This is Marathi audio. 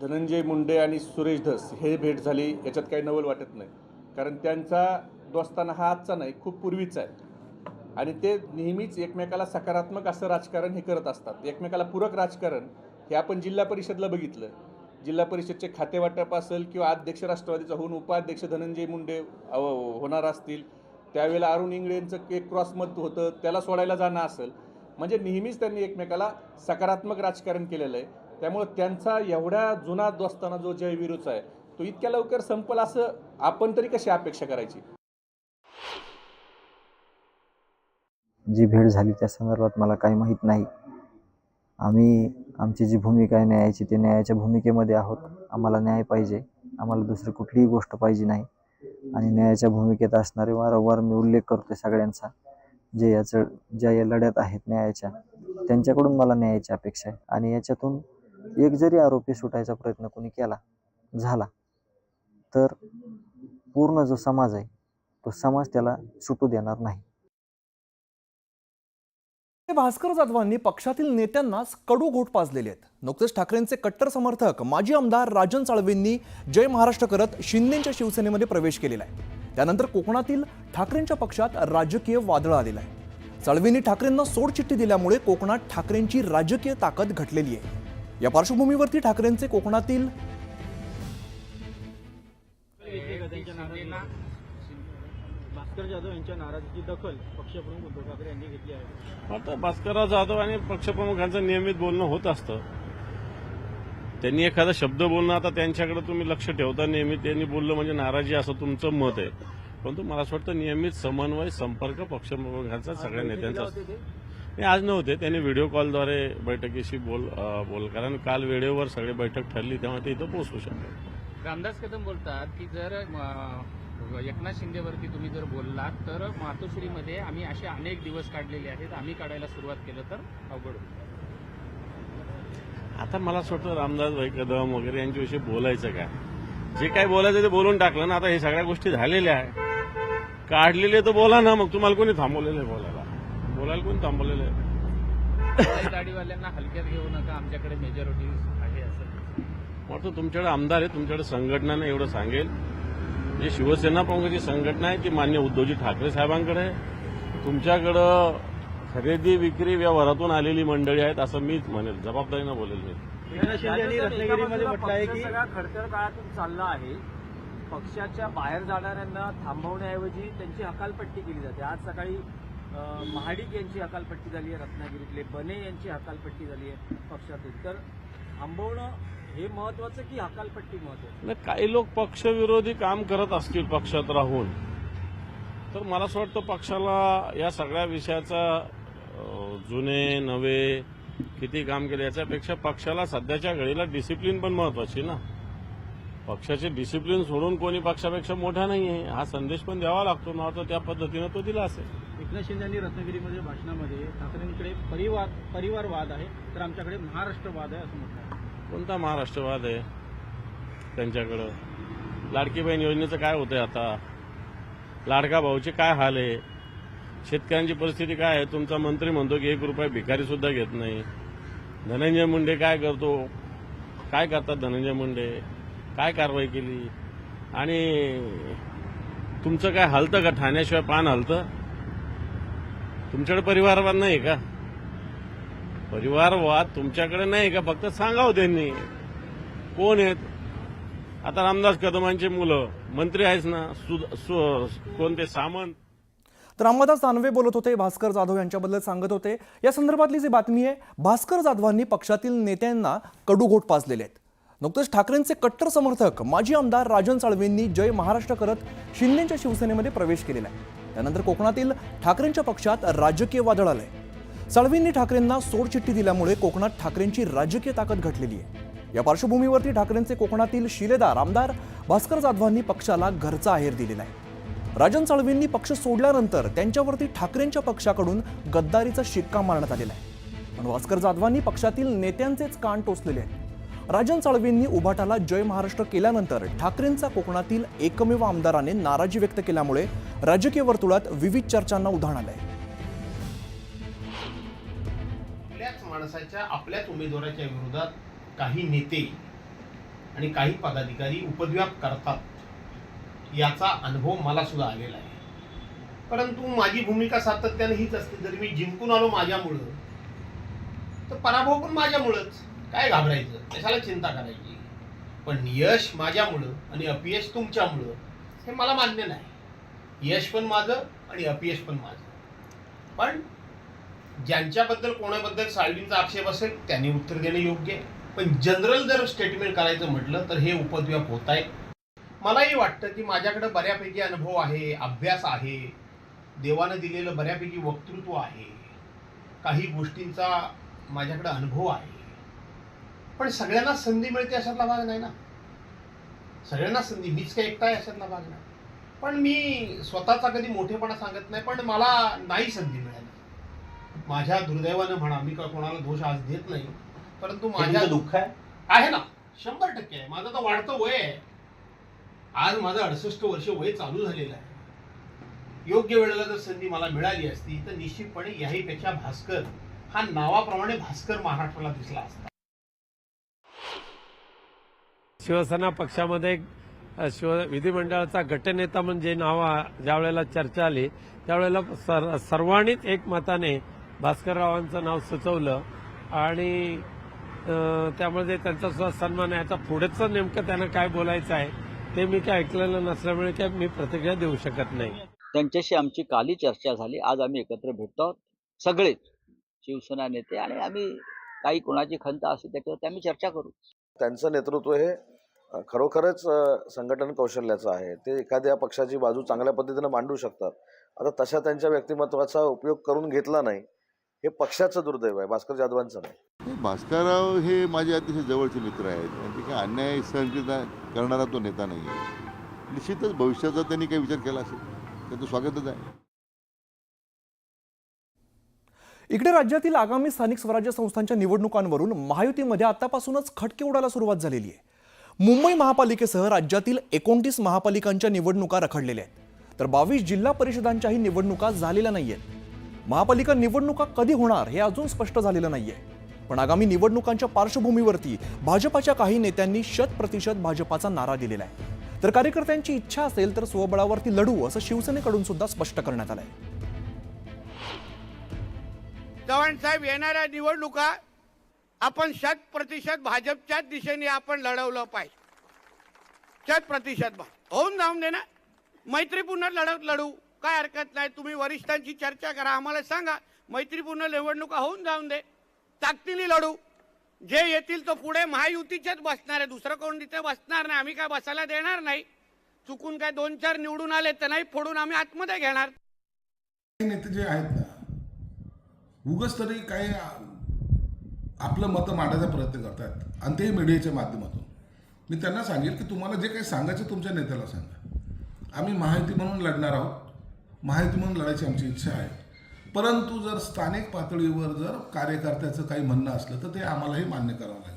धनंजय मुंडे आणि सुरेश धस हे भेट झाली याच्यात काही नवल वाटत नाही, कारण त्यांचा दोस्ताना हा आजचा नाही, खूप पूर्वीचा आहे आणि ते नेहमीच एकमेकाला सकारात्मक असं राजकारण हे करत असतात, एकमेकाला पूरक राजकारण. हे आपण जिल्हा परिषदला बघितलं. जिल्हा परिषदचे खातेवाटप असेल किंवा अध्यक्ष राष्ट्रवादीचा होऊन उपाध्यक्ष धनंजय मुंडे होणार असतील, त्यावेळेला अरुण इंगळे यांचं एक क्रॉस मत होतं, त्याला सोडायला जाणं असेल, म्हणजे नेहमीच त्यांनी एकमेकाला सकारात्मक राजकारण केलेलं आहे. त्यामुळे त्यांचा एवढ्या जुना दोस्ताना जो जयवीरूचा आहे तो इतक्या लवकर संपल असं आपण तरी कशी अपेक्षा करायची. जी भेट झाली त्या संदर्भात मला काही माहीत नाही. आमची जी भूमिका आहे न्यायाची, ते न्यायाच्या भूमिकेमध्ये आहोत. आम्हाला न्याय पाहिजे, आम्हाला दुसरी कुठलीही गोष्ट पाहिजे नाही. आणि न्यायाच्या भूमिकेत असणारे वारंवार मी उल्लेख करतोय सगळ्यांचा, ज्या या लढ्यात आहेत न्यायाच्या, त्यांच्याकडून मला न्यायाची अपेक्षा आहे. आणि याच्यातून एक जरी आरोपी सुटायचा प्रयत्न कोणी झाला तर पूर्ण जो समाज आहे तो समाज त्याला सुटू देणार नाही. भास्कर जाधवांनी पक्षातील नेत्यांना कडू घोट पाजलेले आहेत. नुकतेच ठाकरेंचे कट्टर समर्थक माजी आमदार राजन साळवेंनी जय महाराष्ट्र करत शिंदेच्या शिवसेनेमध्ये प्रवेश केलेला आहे. त्यानंतर कोकणातील ठाकरेंच्या पक्षात राजकीय वादळ आलेलं आहे. साळवेंनी ठाकरेंना सोडचिठ्ठी दिल्यामुळे कोकणात ठाकरेंची राजकीय ताकद घटलेली आहे. या पार्श्वभूमीवरती ठाकरेंचे कोकणातील भास्कर जाधव यांच्या नाराजीची दखल पक्षप्रमुख उद्धव ठाकरे यांनी घेतली आहे. आता भास्करराव जाधव आणि पक्षप्रमुखांचं नियमित बोलणं होत असतं. त्यांनी एखादा शब्द बोलणं, आता त्यांच्याकडे तुम्ही लक्ष ठेवता नेहमी त्यांनी बोललं म्हणजे नाराजी असं तुमचं मत आहे. परंतु मला असं वाटतं नियमित समन्वय संपर्क पक्षप्रमुखांचा सगळ्या नेत्यांचा असतो. आज नव्हते, त्यांनी व्हिडिओ कॉलद्वारे बैठकीशी बोल कारण काल वेळेवर सगळी बैठक ठरली तेव्हा ते इथं पोहोचू शकले. रामदास कदम बोलतात की जर एकनाथ शिंदेवरती तुम्ही जर बोललात तर मातोश्रीमध्ये आम्ही असे अनेक दिवस काढलेले आहेत, आम्ही काढायला सुरुवात केलं तर अवघड होईल. आता मला असं वाटतं रामदास भाई कदम वगैरे यांच्याविषयी बोलायचं काय, जे काय बोलायचं ते बोलून टाकलं ना. आता हे सगळ्या गोष्टी झालेल्या आहे, काढलेले तर बोला ना. मग तुम्हाला कोणी थांबवलेलं आहे बोलायला कोणी थांबवलेलं आहे? गाडीवाल्यांना हलक्यात घेऊ नका, आमच्याकडे मेजॉरिटी आहे असं वाटतं. तुमच्याकडे आमदार आहे, तुमच्याकडे संघटना नाही, एवढं सांगेल. जी शिवसेना प्रमुखाची संघटना आहे ती मान्य उद्धवजी ठाकरे साहेबांकडे आहे. तुमच्याकडं खरेदी विक्री व्यवहारातून आलेली मंडळी आहेत असं मीच म्हणेल, जबाबदारीनं बोलेल मी. एकनाथ शिंदे यांनी रत्नागिरीमध्ये म्हटलं आहे की सगळा खडतर काळातून चालला आहे. पक्षाच्या बाहेर जाणाऱ्यांना थांबवण्याऐवजी त्यांची हकालपट्टी केली जाते. आज सकाळी महाडिक यांची हकालपट्टी झाली आहे, रत्नागिरीतले बने यांची हकालपट्टी झाली आहे पक्षातून. तर थांबवणं हे महत्वाचं की हकालपट्टी महत्वाची? काही लोक पक्षविरोधी काम करत असतील पक्षात राहून, तर मला असं वाटतं पक्षाला या सगळ्या विषयाचा जुने नवे किती काम केले याच्यापेक्षा पक्षाला सध्याच्या घडीला डिसिप्लिन पण महत्वाची ना. पक्षाचे डिसिप्लिन सोडून कोणी पक्षापेक्षा मोठा नाही आहे हा संदेश पण द्यावा लागतो. मला त्या पद्धतीनं तो दिला असेल. एकनाथ शिंदे यांनी रत्नागिरीमध्ये भाषणामध्ये ठाकरेंकडे परिवारवाद आहे तर आमच्याकडे महाराष्ट्रवाद आहे असं म्हटलं आहे. कोणता महाराष्ट्रवाद आहे त्यांच्याकडं? लाडकी बहीण योजनेचं काय होतंय आता? लाडका भाऊचे काय हाल आहे? शेतकऱ्यांची परिस्थिती काय आहे? तुमचा मंत्री म्हणतो की 1 रुपया भिकारी सुद्धा घेत नाही. धनंजय मुंडे काय करतो? काय करतात धनंजय मुंडे? काय कारवाई केली? आणि तुमचं काय हलतं का? ठाण्याशिवाय पान हलतं? तुमच्याकडे परिवारवाद नाही का? परिवारवाद तुमच्याकडे नाही का? फक्त सांगावं त्यांनी कोण आहेत. आता रामदास कदमांचे मुलं मंत्री आहेच ना, कोणते सामंत. तर रामदास दानवे बोलत होते, भास्कर जाधव यांच्याबद्दल सांगत होते. या संदर्भातली जी बातमी आहे, भास्कर जाधवांनी पक्षातील नेत्यांना कडू घोट पाजलेले आहेत. नुकतेच ठाकरेंचे कट्टर समर्थक माजी आमदार राजन साळवेंनी जय महाराष्ट्र करत शिंदेच्या शिवसेनेमध्ये प्रवेश केलेला आहे. त्यानंतर कोकणातील ठाकरेंच्या पक्षात राजकीय वादळ आलंय. साळवेंनी ठाकरेंना सोडचिठ्ठी दिल्यामुळे कोकणात ठाकरेंची राजकीय ताकद घटलेली आहे. या पार्श्वभूमीवरती ठाकरेंचे कोकणातील शिलेदार आमदार भास्कर जाधवांनी पक्षाला घरचा आहेर दिलेला आहे. राजन साळवेंनी पक्ष सोडल्यानंतर त्यांच्यावरती ठाकरेंच्या पक्षाकडून गद्दारीचा शिक्का मारण्यात आलेला आहे. पण भास्कर जाधवांनी पक्षातील नेत्यांचेच कान टोचलेले आहेत. राजन साळवेंनी उभाटाला जय महाराष्ट्र केल्यानंतर ठाकरेंचा कोकणातील एकमेव आमदाराने नाराजी व्यक्त केल्यामुळे राजकीय वर्तुळात विविध चर्चांना उधाण आलंय. आपल्याच माणसाच्या आपल्याच उमेदवाराच्या विरोधात काही नेते आणि काही पदाधिकारी उपद्व्याप करतात याचा अनुभव मला सुद्धा आलेला आहे. परंतु माझी भूमिका सातत्याने हीच असते, जरी मी जिंकून आलो माझ्यामुळं तर पराभव पण माझ्यामुळंच. काय घाबरायचं, कशाला चिंता करायची. पण यश माझ्यामुळं आणि अपयश तुमच्यामुळं हे मला मान्य नाही. यश पण माझं आणि अपयश पण माझं. पण ज्यांच्याबद्दल कोणाबद्दल साळवींचा आक्षेप असेल त्यांनी उत्तर देणं योग्य आहे. पण जनरल जर स्टेटमेंट करायचं म्हटलं तर हे उपद्व्याप होत आहे. मलाही वाटतं की माझ्याकडे बऱ्यापैकी अनुभव आहे, अभ्यास आहे, देवानं दिलेलं बऱ्यापैकी वक्तृत्व आहे, काही गोष्टींचा माझ्याकडे अनुभव आहे. पण सगळ्यांना संधी मिळते अशातला भाग नाही ना. सगळ्यांना संधी, मीच काय एकटा आहे अशातला भाग नाही. पण मी स्वतःचा कधी मोठेपणा सांगत नाही, पण मला नाही संधी मिळाली. माझ्या दुर्दैवानं म्हणा, मी कोणाला दोष आज देत नाही, परंतु माझ्या दुःख आहे ना, 100% आहे. माझं तर वाढतं वय आहे. आज माझं 68 वर्ष वय चालू झालेलं आहे. योग्य वेळेला जर संधी मला मिळाली असती तर निश्चितपणे याहीपेक्षा भास्कर हा नावाप्रमाणे भास्कर महाराष्ट्राला दिसला असता. शिवसेना पक्षामध्ये विधिमंडळाचा गटनेता म्हणजे नाव ज्या वेळेला चर्चा आली त्यावेळेला सर्वांनीच एक मताने भास्कररावांचं नाव सुचवलं आणि त्यामध्ये त्यांचा सुद्धा सन्मान आहे. आता पुढेचं नेमकं त्यांना काय बोलायचं आहे ते मी काय ऐकलेलं नसल्यामुळे काय मी प्रतिक्रिया देऊ शकत नाही. त्यांच्याशी आमची काली चर्चा झाली. आज आम्ही एकत्र भेटतो आहोत, सगळेच शिवसेना नेते, आणि आम्ही काही कोणाची खंत असेल त्याच्यावर आम्ही चर्चा करू. त्यांचं नेतृत्व हे खरोखरच संघटन कौशल्याचं आहे. ते एखाद्या पक्षाची बाजू चांगल्या पद्धतीनं मांडू शकतात. आता तशा त्यांच्या व्यक्तिमत्वाचा उपयोग करून घेतला नाही हे पक्षाचं दुर्दैव आहे, भास्कर जाधवांचं नाही. भास्करराव हे माझे अतिशय जवळचे मित्र आहेत आणि ते काय अन्याय सहन करणारा तो नेता नाही आहे. निश्चितच भविष्याचा त्यांनी काही विचार केला असेल त्याचं स्वागतच आहे. इकडे राज्यातील आगामी स्थानिक स्वराज्य संस्थांच्या निवडणुकांवरून महायुतीमध्ये आतापासूनच खटके उडायला सुरुवात झालेली आहे. मुंबई महापालिकेसह राज्यातील 29 महापालिकांच्या निवडणुका रखडलेल्या आहेत, तर 22 जिल्हा परिषदांच्याही निवडणुका झालेल्या नाहीयेत. महापालिका निवडणुका कधी होणार हे अजून स्पष्ट झालेलं नाहीये. पण आगामी निवडणुकांच्या पार्श्वभूमीवरती भाजपाच्या काही नेत्यांनी 100% भाजपाचा नारा दिलेला आहे. तर कार्यकर्त्यांची इच्छा असेल तर स्वबळावरती लढू असं शिवसेनेकडून सुद्धा स्पष्ट करण्यात आलंय. चव्हाण साहेब, येणाऱ्या निवडणुका आपण 100% भाजपच्याच दिशेने आपण लढवलं पाहिजे. 100% होऊन जाऊन दे ना, मैत्रीपूर्ण लढत लढू, काय हरकत नाही. तुम्ही वरिष्ठांची चर्चा करा, आम्हाला सांगा, मैत्रीपूर्ण निवडणुका होऊन जाऊन दे, ताकदीने लढू. जे येतील तो पुढे महायुतीचेच बसणार आहे, दुसरं कोण तिथे बसणार नाही. आम्ही काय बसायला देणार नाही. चुकून काय 2-4 निवडून आले तर नाही फोडून आम्ही आतमध्ये घेणार. नेते जे आहेत ना, उगाच तरी काही आपलं मतं मांडायचा प्रयत्न करतात आणि ते मीडियाच्या माध्यमातून. मी त्यांना सांगेल की तुम्हाला जे काही सांगायचं तुमच्या नेत्याला सांगा. आम्ही महायुती म्हणून लढणार आहोत, महायुती म्हणून लढायची आमची इच्छा आहे. परंतु जर स्थानिक पातळीवर जर कार्यकर्त्याचं काही म्हणणं असलं तर ते आम्हालाही मान्य करावं लागेल.